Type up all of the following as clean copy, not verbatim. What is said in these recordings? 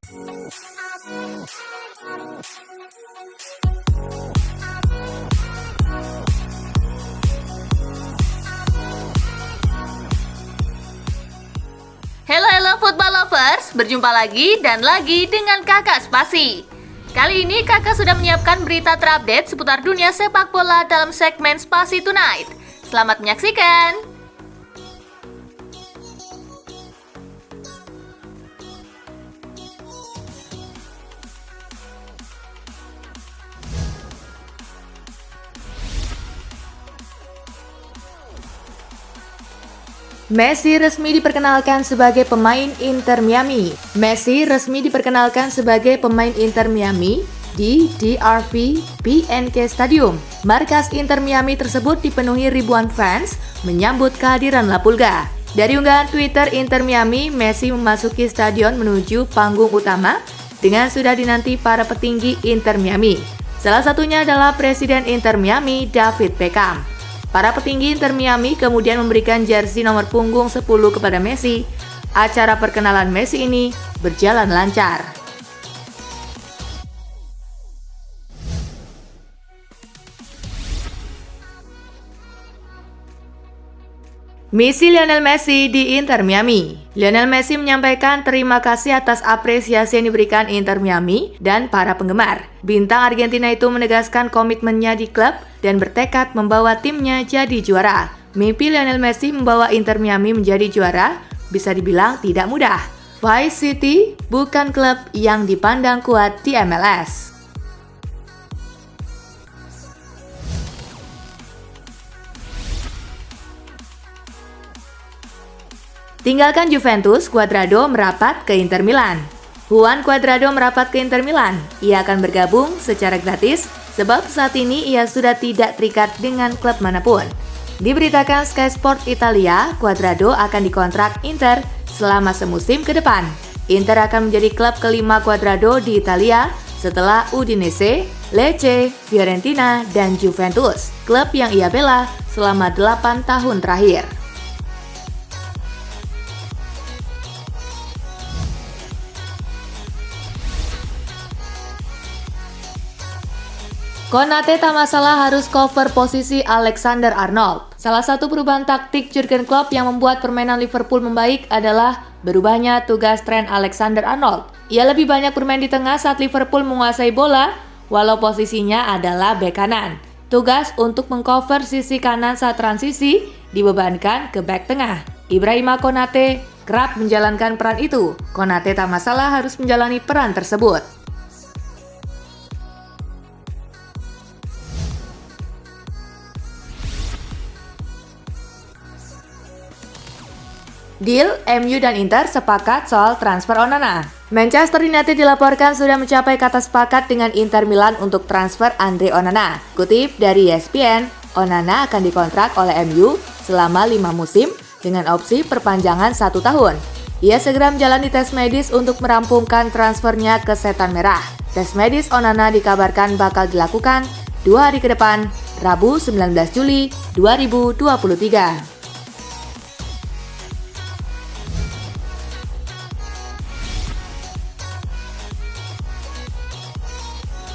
Halo football lovers, berjumpa lagi dan lagi dengan Kakak Spasi. Kali ini Kakak sudah menyiapkan berita terupdate seputar dunia sepak bola dalam segmen Spasi Tonight. Selamat menyaksikan. Messi resmi diperkenalkan sebagai pemain Inter Miami. Messi resmi diperkenalkan sebagai pemain Inter Miami di DRV PNK Stadium. Markas Inter Miami tersebut dipenuhi ribuan fans menyambut kehadiran La Pulga. Dari unggahan Twitter Inter Miami, Messi memasuki stadion menuju panggung utama dengan sudah dinanti para petinggi Inter Miami. Salah satunya adalah Presiden Inter Miami, David Beckham. Para petinggi Inter Miami kemudian memberikan jersey nomor punggung 10 kepada Messi. Acara perkenalan Messi ini berjalan lancar. Misi Lionel Messi di Inter Miami. Lionel Messi menyampaikan terima kasih atas apresiasi yang diberikan Inter Miami dan para penggemar. Bintang Argentina itu menegaskan komitmennya di klub dan bertekad membawa timnya jadi juara. Mimpi Lionel Messi membawa Inter Miami menjadi juara bisa dibilang tidak mudah. Vice City bukan klub yang dipandang kuat di MLS. Tinggalkan Juventus, Cuadrado merapat ke Inter Milan. Juan Cuadrado merapat ke Inter Milan. Ia akan bergabung secara gratis sebab saat ini ia sudah tidak terikat dengan klub manapun. Diberitakan Sky Sport Italia, Cuadrado akan dikontrak Inter selama semusim ke depan. Inter akan menjadi klub kelima Cuadrado di Italia setelah Udinese, Lecce, Fiorentina, dan Juventus, klub yang ia bela selama 8 tahun terakhir. Konate tak masalah harus cover posisi Alexander Arnold. Salah satu perubahan taktik Jurgen Klopp yang membuat permainan Liverpool membaik adalah berubahnya tugas Trent Alexander-Arnold. Ia lebih banyak bermain di tengah saat Liverpool menguasai bola, walau posisinya adalah bek kanan. Tugas untuk mengcover sisi kanan saat transisi dibebankan ke bek tengah. Ibrahima Konate kerap menjalankan peran itu. Konate tak masalah harus menjalani peran tersebut. Deal, MU dan Inter sepakat soal transfer Onana. Manchester United dilaporkan sudah mencapai kata sepakat dengan Inter Milan untuk transfer Andre Onana. Kutip dari ESPN, Onana akan dikontrak oleh MU selama 5 musim dengan opsi perpanjangan 1 tahun. Ia segera menjalani tes medis untuk merampungkan transfernya ke Setan Merah. Tes medis Onana dikabarkan bakal dilakukan 2 hari ke depan, Rabu 19 Juli 2023.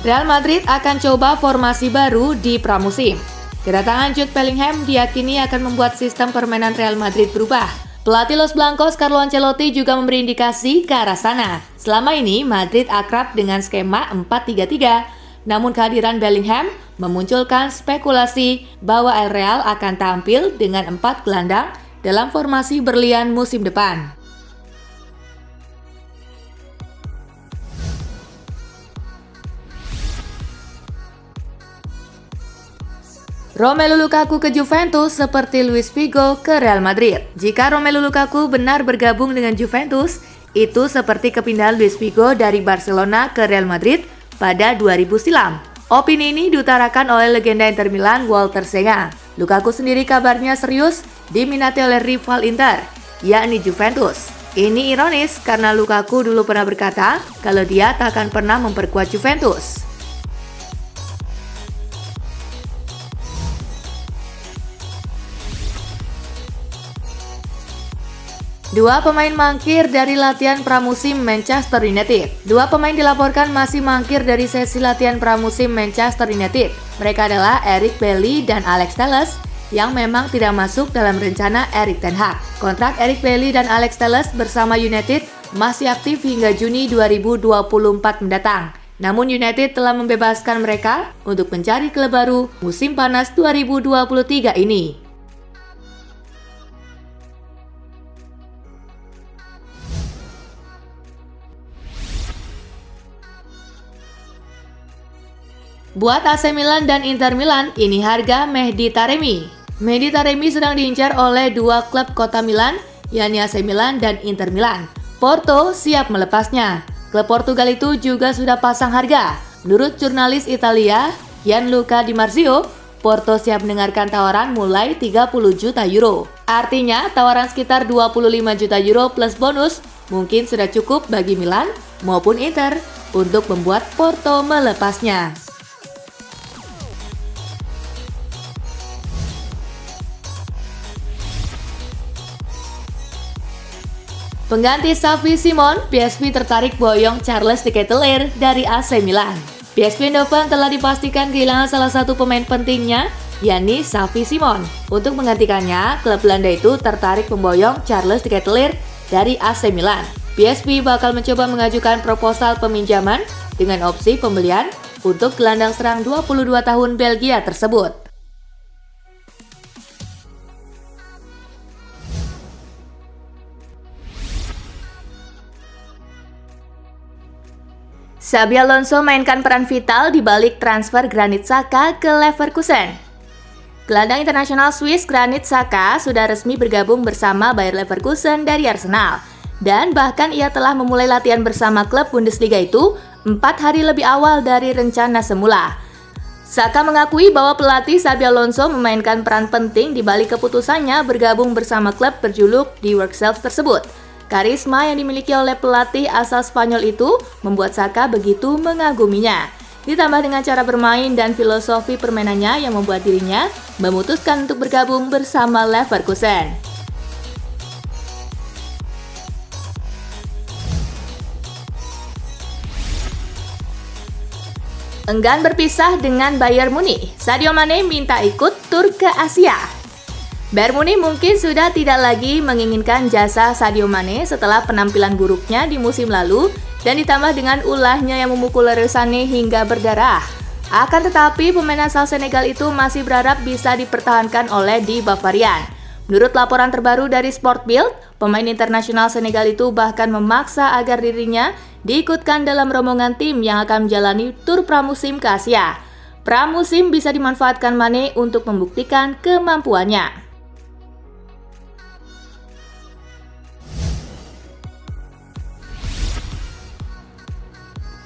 Real Madrid akan coba formasi baru di pramusim. Kedatangan Jude Bellingham diyakini akan membuat sistem permainan Real Madrid berubah. Pelatih Los Blancos Carlo Ancelotti juga memberi indikasi ke arah sana. Selama ini Madrid akrab dengan skema 4-3-3. Namun kehadiran Bellingham memunculkan spekulasi bahwa El Real akan tampil dengan 4 gelandang dalam formasi berlian musim depan. Romelu Lukaku ke Juventus seperti Luis Figo ke Real Madrid. Jika Romelu Lukaku benar bergabung dengan Juventus, itu seperti kepindahan Luis Figo dari Barcelona ke Real Madrid pada 2000 silam. Opini ini diutarakan oleh legenda Inter Milan Walter Senga. Lukaku sendiri kabarnya serius diminati oleh rival Inter, yakni Juventus. Ini ironis karena Lukaku dulu pernah berkata kalau dia tak akan pernah memperkuat Juventus. Dua pemain mangkir dari latihan pramusim Manchester United. Dua pemain dilaporkan masih mangkir dari sesi latihan pramusim Manchester United. Mereka adalah Eric Bailly dan Alex Telles yang memang tidak masuk dalam rencana Erik ten Hag. Kontrak Eric Bailly dan Alex Telles bersama United masih aktif hingga Juni 2024 mendatang. Namun United telah membebaskan mereka untuk mencari klub baru musim panas 2023 ini. Buat AC Milan dan Inter Milan, ini harga Mehdi Taremi. Mehdi Taremi sedang diincar oleh dua klub kota Milan, yakni AC Milan dan Inter Milan. Porto siap melepasnya. Klub Portugal itu juga sudah pasang harga. Menurut jurnalis Italia, Gianluca Di Marzio, Porto siap mendengarkan tawaran mulai 30 juta euro. Artinya, tawaran sekitar 25 juta euro plus bonus mungkin sudah cukup bagi Milan maupun Inter untuk membuat Porto melepasnya. Pengganti Xavi Simons, PSV tertarik boyong Charles de Ketelaere dari AC Milan. PSV Eindhoven telah dipastikan kehilangan salah satu pemain pentingnya, yakni Xavi Simons. Untuk menggantikannya, klub Belanda itu tertarik memboyong Charles de Ketelaere dari AC Milan. PSV bakal mencoba mengajukan proposal peminjaman dengan opsi pembelian untuk gelandang serang 22 tahun Belgia tersebut. Xabi Alonso mainkan peran vital di balik transfer Granit Xhaka ke Leverkusen. Gelandang internasional Swiss Granit Xhaka sudah resmi bergabung bersama Bayer Leverkusen dari Arsenal. Dan bahkan ia telah memulai latihan bersama klub Bundesliga itu 4 hari lebih awal dari rencana semula. Xhaka mengakui bahwa pelatih Xabi Alonso memainkan peran penting di balik keputusannya bergabung bersama klub berjuluk The Works tersebut. Karisma yang dimiliki oleh pelatih asal Spanyol itu membuat Xhaka begitu mengaguminya. Ditambah dengan cara bermain dan filosofi permainannya yang membuat dirinya memutuskan untuk bergabung bersama Leverkusen. Enggan berpisah dengan Bayern Munich, Sadio Mane minta ikut tur ke Asia. Bayern Munich mungkin sudah tidak lagi menginginkan jasa Sadio Mane setelah penampilan buruknya di musim lalu dan ditambah dengan ulahnya yang memukul Leroy Sané hingga berdarah. Akan tetapi pemain asal Senegal itu masih berharap bisa dipertahankan oleh di Bavarian. Menurut laporan terbaru dari Sport Bild, pemain internasional Senegal itu bahkan memaksa agar dirinya diikutkan dalam rombongan tim yang akan menjalani tur pramusim ke Asia. Pramusim bisa dimanfaatkan Mane untuk membuktikan kemampuannya.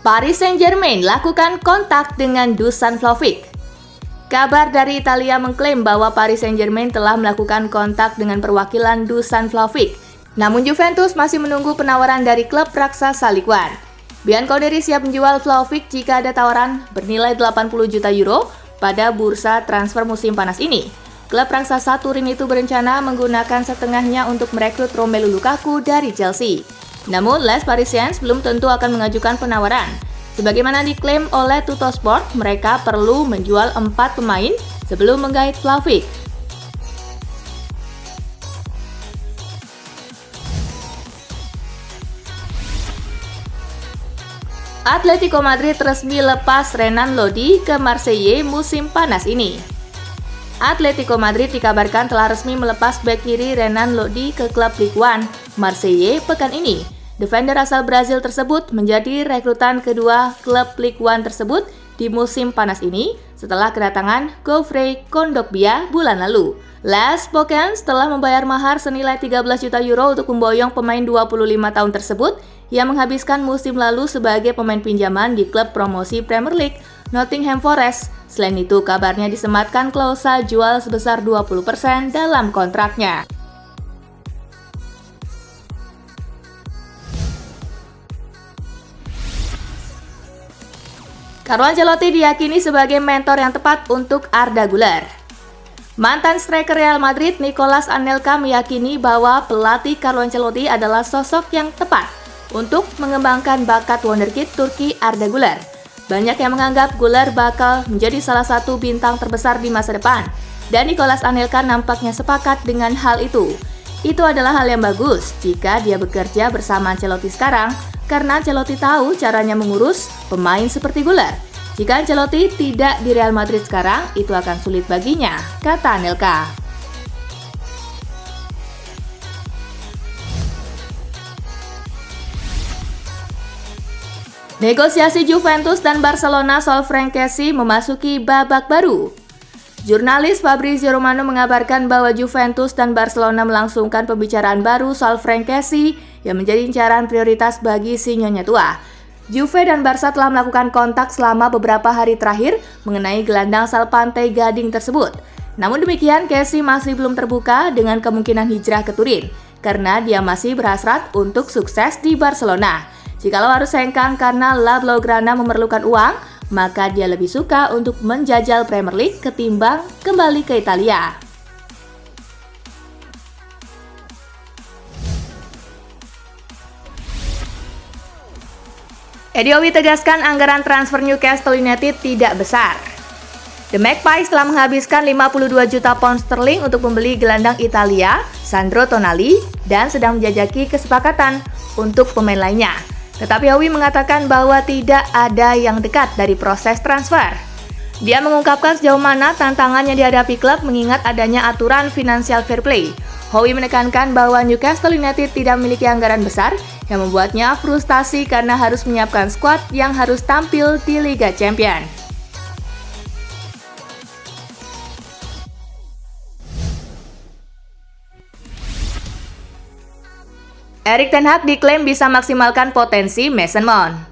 Paris Saint-Germain lakukan kontak dengan Dusan Vlahovic. Kabar dari Italia mengklaim bahwa Paris Saint-Germain telah melakukan kontak dengan perwakilan Dusan Vlahovic. Namun Juventus masih menunggu penawaran dari klub raksasa Ligue 1. Bianconeri siap menjual Vlahovic jika ada tawaran bernilai 80 juta euro pada bursa transfer musim panas ini. Klub raksasa Turin itu berencana menggunakan setengahnya untuk merekrut Romelu Lukaku dari Chelsea. Namun, Les Parisiens belum tentu akan mengajukan penawaran. Sebagaimana diklaim oleh Tuttosport, mereka perlu menjual 4 pemain sebelum menggait Vlahovic. Atletico Madrid resmi lepas Renan Lodi ke Marseille musim panas ini. Atletico Madrid dikabarkan telah resmi melepas bek kiri Renan Lodi ke klub Ligue 1 Marseille pekan ini. Defender asal Brazil tersebut menjadi rekrutan kedua klub Ligue 1 tersebut di musim panas ini setelah kedatangan Geoffrey Kondogbia bulan lalu. Les Bocans telah membayar mahar senilai 13 juta euro untuk memboyong pemain 25 tahun tersebut yang menghabiskan musim lalu sebagai pemain pinjaman di klub promosi Premier League Nottingham Forest. Selain itu, kabarnya disematkan klausa jual sebesar 20% dalam kontraknya. Carlo Ancelotti diyakini sebagai mentor yang tepat untuk Arda Güler. Mantan striker Real Madrid Nicolas Anelka meyakini bahwa pelatih Carlo Ancelotti adalah sosok yang tepat untuk mengembangkan bakat wonderkid Turki Arda Güler. Banyak yang menganggap Güler bakal menjadi salah satu bintang terbesar di masa depan, dan Nicolas Anelka nampaknya sepakat dengan hal itu. Itu adalah hal yang bagus jika dia bekerja bersama Ancelotti sekarang, karena Ancelotti tahu caranya mengurus pemain seperti Güler. Jika Ancelotti tidak di Real Madrid sekarang, itu akan sulit baginya, kata Anelka. Negosiasi Juventus dan Barcelona soal Franck Kessie memasuki babak baru. Jurnalis Fabrizio Romano mengabarkan bahwa Juventus dan Barcelona melangsungkan pembicaraan baru soal Franck Kessie yang menjadi incaran prioritas bagi si nyonya tua. Juve dan Barca telah melakukan kontak selama beberapa hari terakhir mengenai gelandang asal Pantai Gading tersebut. Namun demikian, Kessie masih belum terbuka dengan kemungkinan hijrah ke Turin, karena dia masih berhasrat untuk sukses di Barcelona. Jikalau harus hengkang karena La Blaugrana memerlukan uang, maka dia lebih suka untuk menjajal Premier League ketimbang kembali ke Italia. Eddie Howe tegaskan anggaran transfer Newcastle United tidak besar. The Magpies telah menghabiskan 52 juta pound sterling untuk membeli gelandang Italia, Sandro Tonali, dan sedang menjajaki kesepakatan untuk pemain lainnya. Tetapi Howe mengatakan bahwa tidak ada yang dekat dari proses transfer. Dia mengungkapkan sejauh mana tantangan yang dihadapi klub mengingat adanya aturan financial fair play. Howe menekankan bahwa Newcastle United tidak memiliki anggaran besar yang membuatnya frustasi karena harus menyiapkan skuad yang harus tampil di Liga Champions. Erik ten Hag diklaim bisa maksimalkan potensi Mason Mount.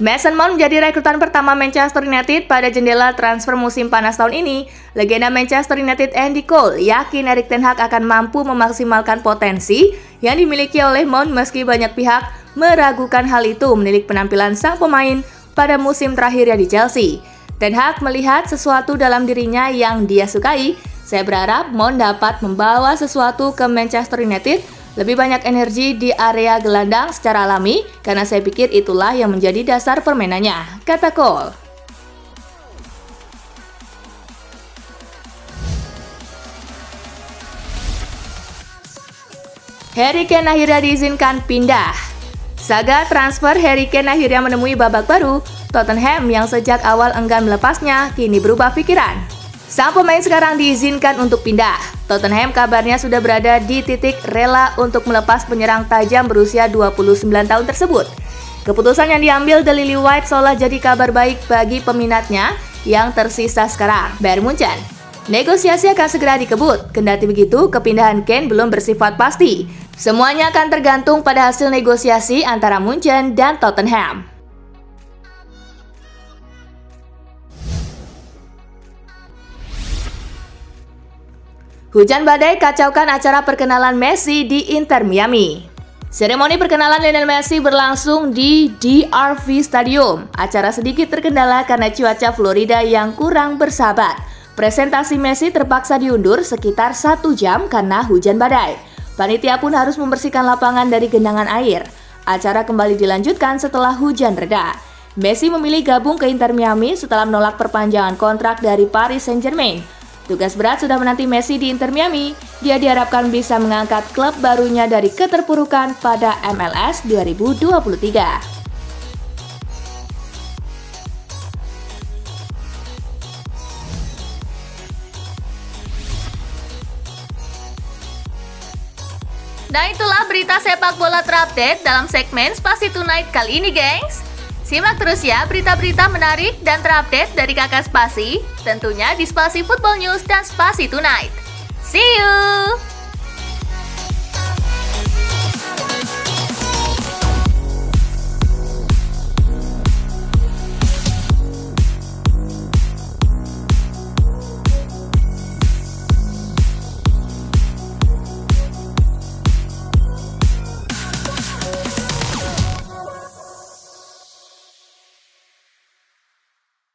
Mason Mount menjadi rekrutan pertama Manchester United pada jendela transfer musim panas tahun ini. Legenda Manchester United Andy Cole yakin Erik ten Hag akan mampu memaksimalkan potensi yang dimiliki oleh Mount meski banyak pihak meragukan hal itu menilik penampilan sang pemain pada musim terakhirnya di Chelsea. Ten Hag melihat sesuatu dalam dirinya yang dia sukai. Saya berharap Mount dapat membawa sesuatu ke Manchester United, lebih banyak energi di area gelandang secara alami, karena saya pikir itulah yang menjadi dasar permainannya, kata Cole. Harry Kane akhirnya diizinkan pindah. Saga transfer Harry Kane akhirnya menemui babak baru. Tottenham yang sejak awal enggan melepasnya, kini berubah pikiran. Sang pemain sekarang diizinkan untuk pindah. Tottenham kabarnya sudah berada di titik rela untuk melepas penyerang tajam berusia 29 tahun tersebut. Keputusan yang diambil The Lily White seolah jadi kabar baik bagi peminatnya yang tersisa sekarang, Bayern Munchen. Negosiasi akan segera dikebut, kendati begitu kepindahan Kane belum bersifat pasti. Semuanya akan tergantung pada hasil negosiasi antara Munchen dan Tottenham. Hujan badai kacaukan acara perkenalan Messi di Inter Miami. Seremoni perkenalan Lionel Messi berlangsung di DRV Stadium. Acara sedikit terkendala karena cuaca Florida yang kurang bersahabat. Presentasi Messi terpaksa diundur sekitar 1 jam karena hujan badai. Panitia pun harus membersihkan lapangan dari genangan air. Acara kembali dilanjutkan setelah hujan reda. Messi memilih gabung ke Inter Miami setelah menolak perpanjangan kontrak dari Paris Saint-Germain. Tugas berat sudah menanti Messi di Inter Miami. Dia diharapkan bisa mengangkat klub barunya dari keterpurukan pada MLS 2023. Nah, itulah berita sepak bola terupdate dalam segmen Spasi Tonight kali ini, gengs. Simak terus ya berita-berita menarik dan terupdate dari Kakak Spasi, tentunya di Spasi Football News dan Spasi Tonight. See you!